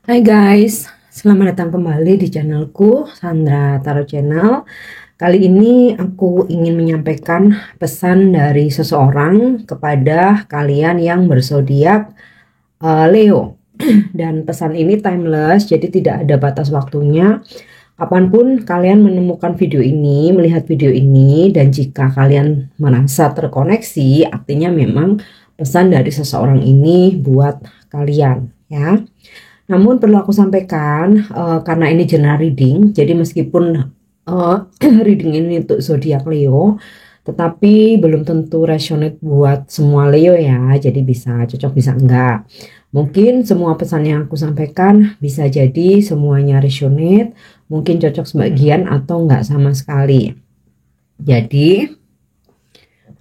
Hai guys, selamat datang kembali di channelku Sandra Tarot Channel. Kali ini aku ingin menyampaikan pesan dari seseorang kepada kalian yang berzodiak Leo. Dan pesan ini timeless, jadi tidak ada batas waktunya. Kapanpun kalian menemukan video ini, melihat video ini, dan jika kalian merasa terkoneksi, artinya memang pesan dari seseorang ini buat kalian, ya. Namun perlu aku sampaikan, karena ini general reading, jadi meskipun reading ini untuk zodiak Leo, tetapi belum tentu resonate buat semua Leo ya. Jadi bisa cocok, bisa enggak. Mungkin semua pesan yang aku sampaikan bisa jadi semuanya resonate, mungkin cocok sebagian atau enggak sama sekali. Jadi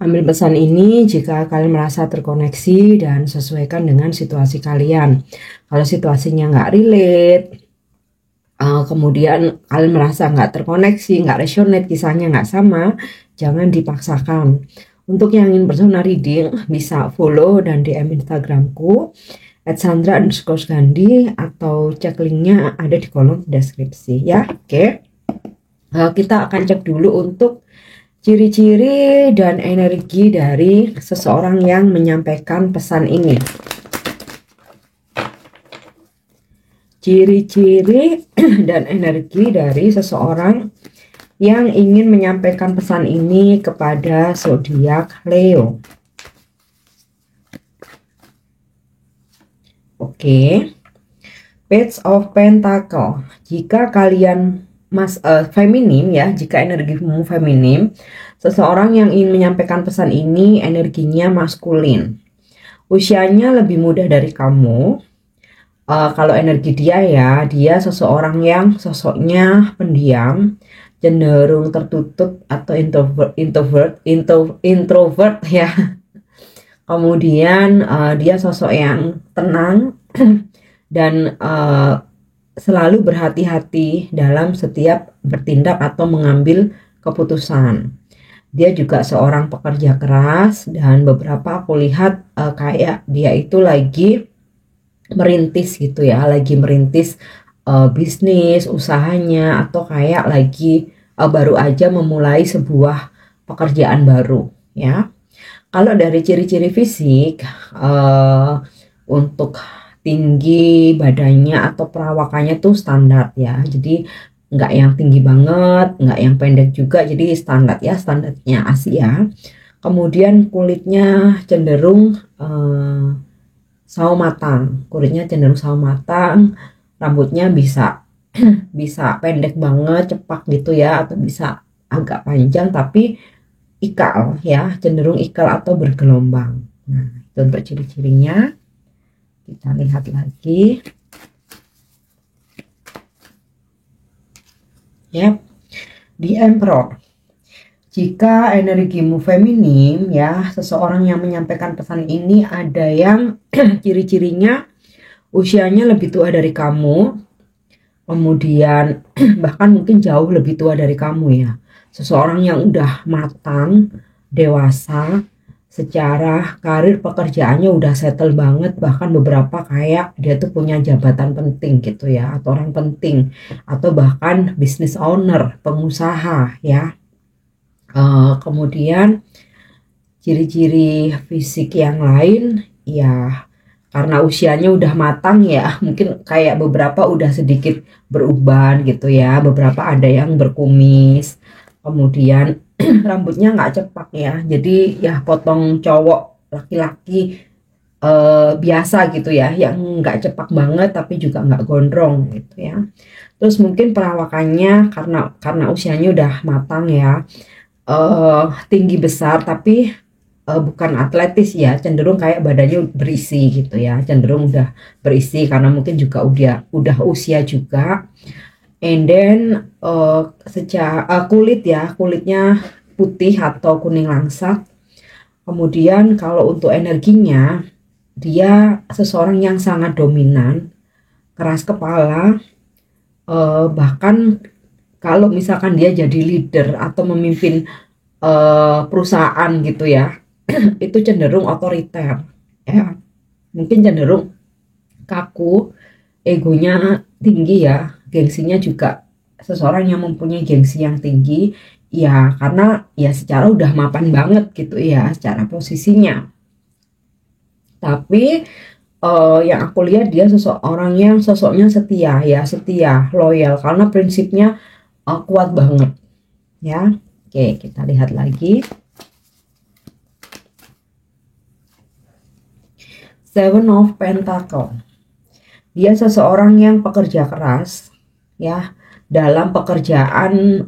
ambil pesan ini jika kalian merasa terkoneksi dan sesuaikan dengan situasi kalian. Kalau situasinya nggak relate, kemudian kalian merasa nggak terkoneksi, nggak resonate, kisahnya nggak sama, jangan dipaksakan. Untuk yang ingin personal reading, bisa follow dan DM Instagramku @sandra_gandhi atau cek linknya ada di kolom deskripsi ya. Oke. Kita akan cek dulu untuk ciri-ciri dan energi dari seseorang yang menyampaikan pesan ini. Ciri-ciri dan energi dari seseorang yang ingin menyampaikan pesan ini kepada zodiak Leo. Oke. Page of Pentacle. Jika kalian feminim ya, jika energimu feminim, seseorang yang ingin menyampaikan pesan ini energinya maskulin. Usianya lebih muda dari kamu. Kalau energi dia ya, dia seseorang yang sosoknya pendiam, cenderung tertutup atau introvert ya. Kemudian dia sosok yang tenang dan selalu berhati-hati dalam setiap bertindak atau mengambil keputusan. Dia juga seorang pekerja keras dan beberapa aku lihat kayak dia itu lagi merintis gitu ya, lagi merintis bisnis, usahanya, atau kayak lagi baru aja memulai sebuah pekerjaan baru ya. Kalau dari ciri-ciri fisik, untuk tinggi badannya atau perawakannya tuh standar ya, jadi nggak yang tinggi banget, nggak yang pendek juga, jadi standar ya, standarnya Asia. Kemudian kulitnya cenderung sawo matang, rambutnya bisa bisa pendek banget, cepak gitu ya, atau bisa agak panjang tapi ikal ya, cenderung ikal atau bergelombang. Nah, itu untuk ciri-cirinya. Kita lihat lagi. Ya, di Emperor. Jika energimu feminim ya, seseorang yang menyampaikan pesan ini ada yang ciri-cirinya usianya lebih tua dari kamu, kemudian bahkan mungkin jauh lebih tua dari kamu ya. Seseorang yang udah matang, dewasa, secara karir pekerjaannya udah settle banget, bahkan beberapa kayak dia tuh punya jabatan penting gitu ya, atau orang penting, atau bahkan business owner, pengusaha ya. Kemudian ciri-ciri fisik yang lain ya, karena usianya udah matang ya, mungkin kayak beberapa udah sedikit beruban gitu ya, beberapa ada yang berkumis, kemudian rambutnya nggak cepak ya, jadi ya potong cowok laki-laki biasa gitu ya, yang nggak cepak banget tapi juga nggak gondrong gitu ya. Terus mungkin perawakannya karena usianya udah matang ya, tinggi besar tapi bukan atletis ya, cenderung kayak badannya berisi gitu ya, cenderung udah berisi karena mungkin juga udah usia juga. And then secara kulit ya, kulitnya putih atau kuning langsat. Kemudian kalau untuk energinya, dia seseorang yang sangat dominan, keras kepala, bahkan kalau misalkan dia jadi leader atau memimpin perusahaan gitu ya, itu cenderung otoriter ya, mungkin cenderung kaku egonya tinggi ya, gengsinya juga seseorang yang mempunyai gengsi yang tinggi ya, karena ya secara udah mapan banget gitu ya secara posisinya. Tapi yang aku lihat dia seseorang yang sosoknya setia ya, setia, loyal karena prinsipnya kuat banget ya. Oke, kita lihat lagi. Seven of Pentacle. Dia seseorang yang pekerja keras ya, dalam pekerjaan.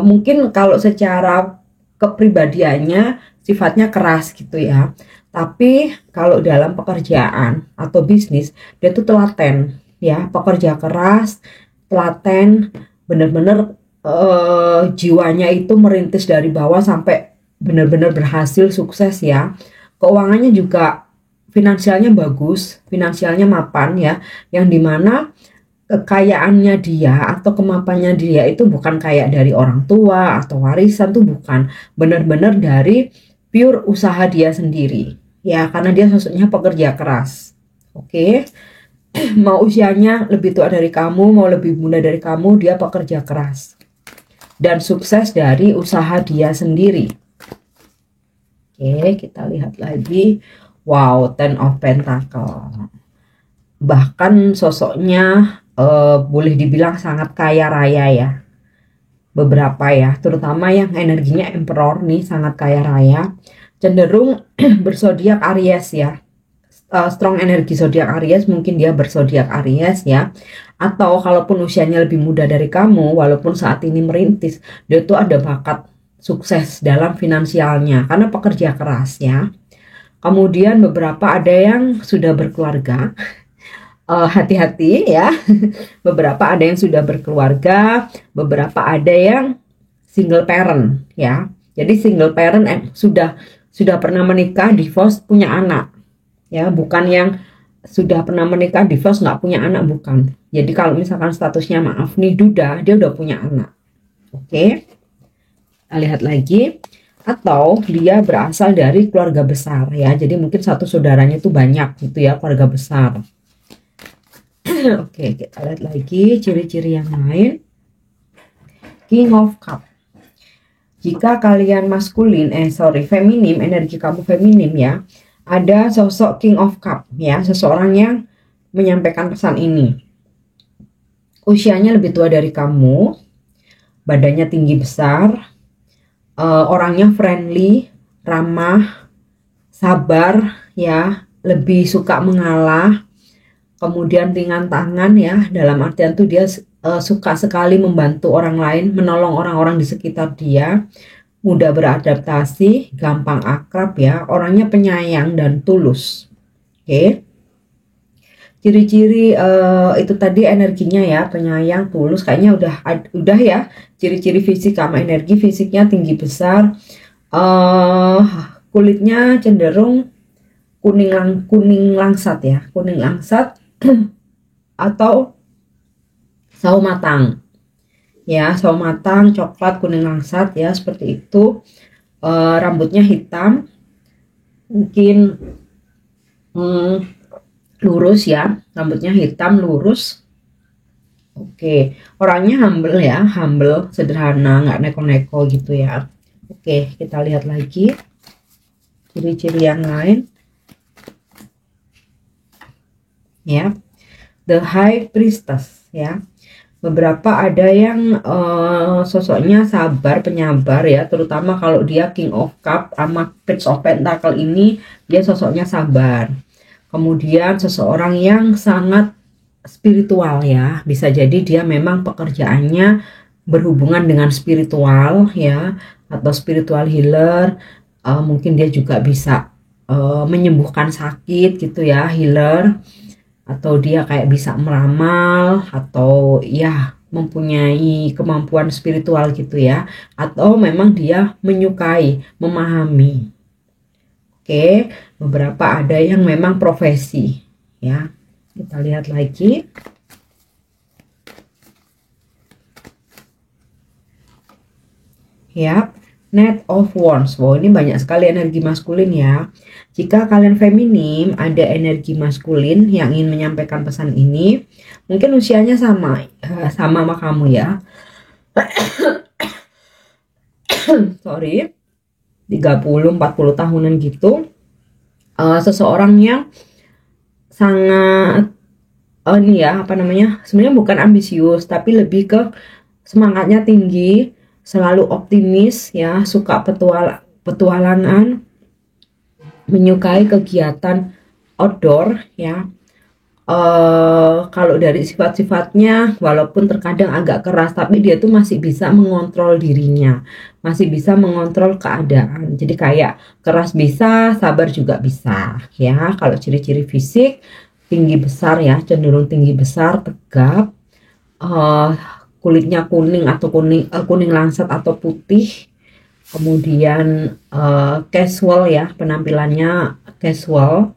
Mungkin kalau secara kepribadiannya sifatnya keras gitu ya, tapi kalau dalam pekerjaan atau bisnis dia tuh telaten ya, pekerja keras, telaten, bener-bener jiwanya itu merintis dari bawah sampai benar-benar berhasil sukses ya. Keuangannya juga, finansialnya bagus, finansialnya mapan ya, yang dimana kekayaannya dia atau kemapannya dia itu bukan kayak dari orang tua atau warisan, tuh bukan, benar-benar dari pure usaha dia sendiri ya, karena dia sosoknya pekerja keras. Oke. Mau usianya lebih tua dari kamu, mau lebih muda dari kamu, dia pekerja keras dan sukses dari usaha dia sendiri. Oke, kita lihat lagi. Wow, Ten of Pentacle. Bahkan sosoknya boleh dibilang sangat kaya raya ya. Beberapa ya, terutama yang energinya Emperor nih sangat kaya raya. Cenderung bersodiak Aries ya. Strong energi zodiak Aries, mungkin dia bersodiak Aries ya. Atau kalaupun usianya lebih muda dari kamu, walaupun saat ini merintis, dia tuh ada bakat sukses dalam finansialnya karena pekerja keras ya. Kemudian beberapa ada yang sudah berkeluarga. Hati-hati ya. Beberapa ada yang sudah berkeluarga, beberapa ada yang single parent ya. Jadi single parent sudah pernah menikah, divorce, punya anak ya, bukan yang sudah pernah menikah, divorce, nggak punya anak, bukan. Jadi kalau misalkan statusnya maaf nih duda, dia udah punya anak. Oke, kita lihat lagi. Atau dia berasal dari keluarga besar ya, jadi mungkin satu saudaranya itu banyak gitu ya, keluarga besar. Oke, kita lihat lagi ciri-ciri yang lain. King of Cup. Jika kalian maskulin, feminim, energi kamu feminim ya, ada sosok King of Cup ya, seseorang yang menyampaikan pesan ini. Usianya lebih tua dari kamu, badannya tinggi besar, orangnya friendly, ramah, sabar ya, lebih suka mengalah. Kemudian ringan tangan ya, dalam artian tuh dia suka sekali membantu orang lain, menolong orang-orang di sekitar dia, mudah beradaptasi, gampang akrab ya, orangnya penyayang dan tulus. Oke. Ciri-ciri itu tadi energinya ya, penyayang, tulus, kayaknya udah ya. Ciri-ciri fisik sama energi, fisiknya tinggi besar, kulitnya cenderung kuning langsat ya, kuning langsat atau sawo matang ya, sawo matang, coklat, kuning langsat ya, seperti itu. Rambutnya hitam, mungkin lurus ya, rambutnya hitam lurus. Oke, orangnya humble ya, humble, sederhana, nggak neko-neko gitu ya. Oke, kita lihat lagi ciri-ciri yang lain ya. The High Priestess ya. Beberapa ada yang sosoknya sabar, penyabar ya, terutama kalau dia King of Cup sama Page of Pentacle ini, dia sosoknya sabar. Kemudian seseorang yang sangat spiritual ya, bisa jadi dia memang pekerjaannya berhubungan dengan spiritual ya, atau spiritual healer. Mungkin dia juga bisa menyembuhkan sakit gitu ya, healer. Atau dia kayak bisa meramal, atau ya mempunyai kemampuan spiritual gitu ya, atau memang dia menyukai, memahami. Oke, beberapa ada yang memang profesi ya. Kita lihat lagi. Ya, Knight of Wands. Wow, ini banyak sekali energi maskulin ya. Jika kalian feminim, ada energi maskulin yang ingin menyampaikan pesan ini. Mungkin usianya sama sama kamu ya. Sorry. 30-40 tahunan gitu. Seseorang yang sangat ini ya, apa namanya? Sebenarnya bukan ambisius, tapi lebih ke semangatnya tinggi, selalu optimis ya, suka petualangan, menyukai kegiatan outdoor ya. Kalau dari sifat-sifatnya walaupun terkadang agak keras, tapi dia tuh masih bisa mengontrol dirinya, masih bisa mengontrol keadaan. Jadi kayak keras bisa, sabar juga bisa ya. Kalau ciri-ciri fisik, tinggi besar ya, cenderung tinggi besar, tegap, kulitnya kuning atau kuning langsat atau putih. Kemudian casual ya, penampilannya casual,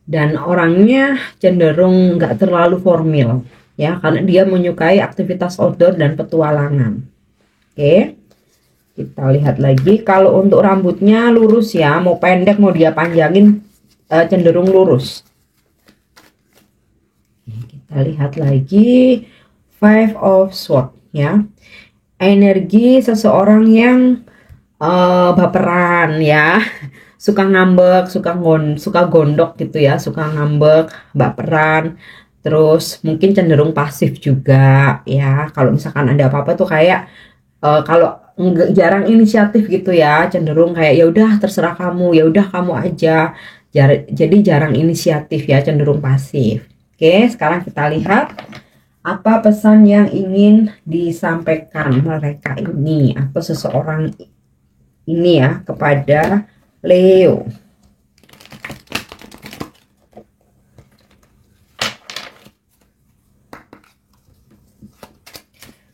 dan orangnya cenderung nggak terlalu formal ya, karena dia menyukai aktivitas outdoor dan petualangan. Oke, kita lihat lagi. Kalau untuk rambutnya lurus ya, mau pendek mau dia panjangin cenderung lurus. Kita lihat lagi. Five of Swords ya, energi seseorang yang baperan ya, suka ngambek, suka gondok gitu ya, suka ngambek, baperan, terus mungkin cenderung pasif juga ya. Kalau misalkan ada apa-apa tuh kayak kalau jarang inisiatif gitu ya, cenderung kayak ya udah terserah kamu, ya udah kamu aja. Jadi jarang inisiatif ya, cenderung pasif. Oke, sekarang kita lihat apa pesan yang ingin disampaikan mereka ini atau seseorang ini ya kepada Leo.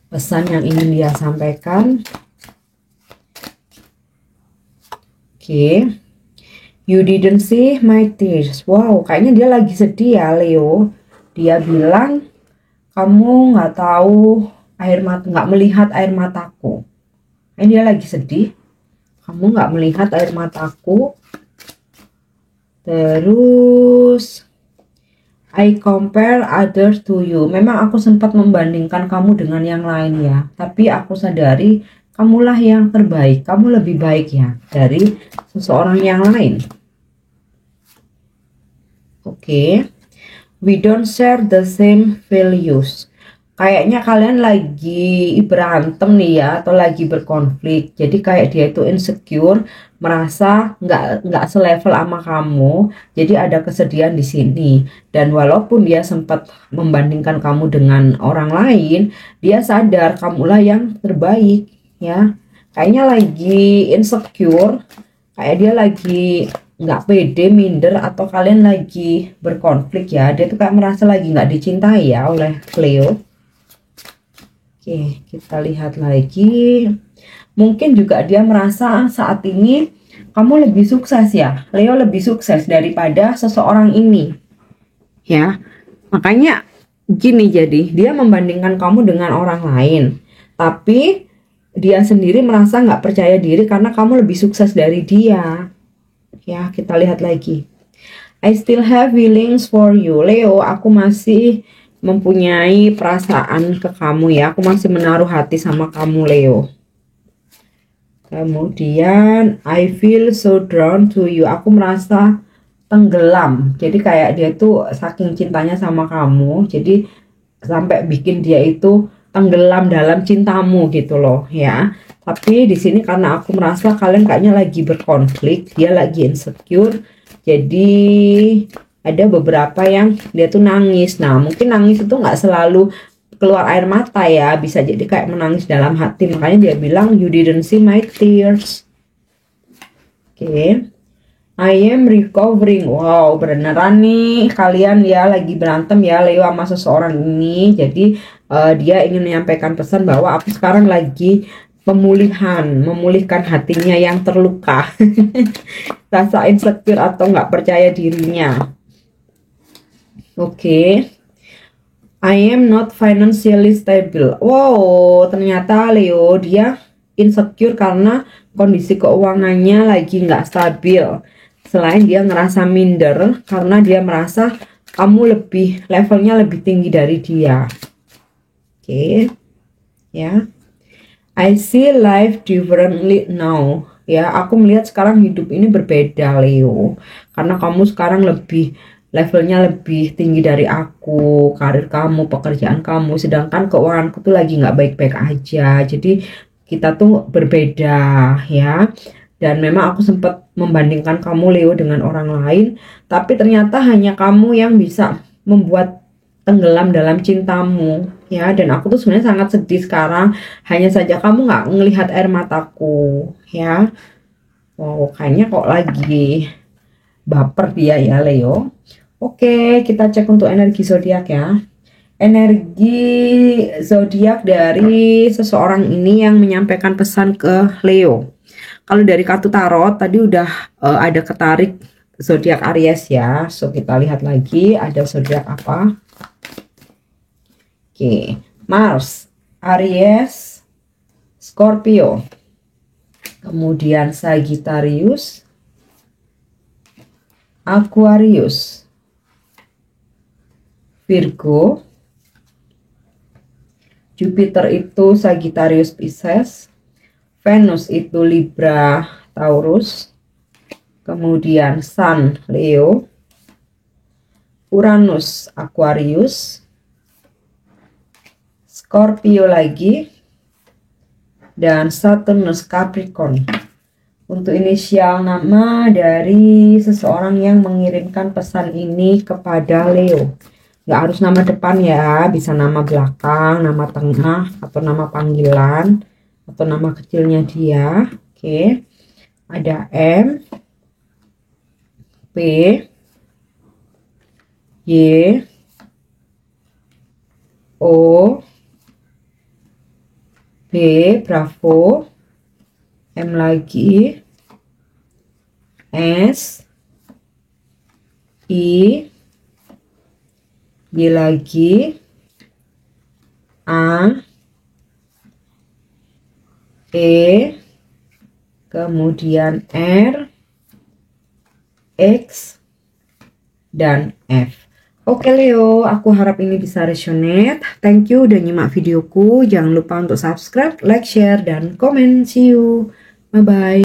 Pesan yang ingin dia sampaikan. Oke. You didn't see my tears. Wow, kayaknya dia lagi sedih ya, Leo. Dia bilang kamu nggak tahu air mata, nggak melihat air mataku. Kayaknya dia lagi sedih. Kamu nggak melihat air mataku. Terus I compare others to you. Memang aku sempat membandingkan kamu dengan yang lain ya, tapi aku sadari kamulah yang terbaik. Kamu lebih baik ya dari seseorang yang lain. Oke. We don't share the same values. Kayaknya kalian lagi berantem nih ya, atau lagi berkonflik. Jadi kayak dia itu insecure, merasa nggak selevel sama kamu. Jadi ada kesedihan di sini. Dan walaupun dia sempat membandingkan kamu dengan orang lain, dia sadar kamulah yang terbaik ya. Kayaknya lagi insecure, kayak dia lagi nggak pede, minder, atau kalian lagi berkonflik ya. Dia tuh kayak merasa lagi nggak dicintai ya oleh Leo. Oke, kita lihat lagi. Mungkin juga dia merasa saat ini kamu lebih sukses ya, Leo lebih sukses daripada seseorang ini ya. Makanya gini, jadi dia membandingkan kamu dengan orang lain, tapi dia sendiri merasa nggak percaya diri karena kamu lebih sukses dari dia ya. Kita lihat lagi. I still have feelings for you, Leo. Aku masih mempunyai perasaan ke kamu ya. Aku masih menaruh hati sama kamu, Leo. Kemudian I feel so drawn to you. Aku merasa tenggelam. Jadi kayak dia tuh saking cintanya sama kamu, jadi sampai bikin dia itu tenggelam dalam cintamu gitu loh ya. Tapi di sini karena aku merasa kalian kayaknya lagi berkonflik, dia lagi insecure. Jadi ada beberapa yang dia tuh nangis. Nah, mungkin nangis itu nggak selalu keluar air mata ya, bisa jadi kayak menangis dalam hati. Makanya dia bilang you didn't see my tears. Oke. I am recovering. Wow, beneran nih kalian ya lagi berantem ya, Leo sama seseorang ini. Jadi dia ingin menyampaikan pesan bahwa aku sekarang lagi memulihkan hatinya yang terluka. Rasa insecure atau nggak percaya dirinya. Oke. I am not financially stable. Wow, ternyata Leo dia insecure karena kondisi keuangannya lagi nggak stabil. Selain dia ngerasa minder karena dia merasa kamu lebih levelnya lebih tinggi dari dia. Oke, ya. I see life differently now. Ya, aku melihat sekarang hidup ini berbeda, Leo. Karena kamu sekarang lebih levelnya lebih tinggi dari aku, karir kamu, pekerjaan kamu, sedangkan keuanganku tuh lagi nggak baik-baik aja. Jadi kita tuh berbeda, ya. Dan memang aku sempat membandingkan kamu, Leo, dengan orang lain, tapi ternyata hanya kamu yang bisa membuat tenggelam dalam cintamu, ya. Dan aku tuh sebenarnya sangat sedih sekarang, hanya saja kamu nggak ngelihat air mataku, ya. Wow, kayaknya kok lagi baper dia ya, Leo. Oke, kita cek untuk energi zodiak ya. Energi zodiak dari seseorang ini yang menyampaikan pesan ke Leo. Kalau dari kartu tarot tadi udah ada ketarik zodiak Aries ya. So kita lihat lagi ada zodiak apa. Oke, Mars, Aries, Scorpio, kemudian Sagittarius, Aquarius, Virgo, Jupiter itu Sagittarius Pisces, Venus itu Libra Taurus, kemudian Sun Leo, Uranus Aquarius, Scorpio lagi, dan Saturnus Capricorn. Untuk inisial nama dari seseorang yang mengirimkan pesan ini kepada Leo. Nggak harus nama depan ya, bisa nama belakang, nama tengah, atau nama panggilan, atau nama kecilnya dia. Oke, ada M, P, Y, O, B, Bravo, M lagi, S, I, Y lagi, A, E, kemudian R, X, dan F. Oke Leo, aku harap ini bisa resonate. Thank you udah nyimak videoku. Jangan lupa untuk subscribe, like, share, dan komen. See you. Bye-bye.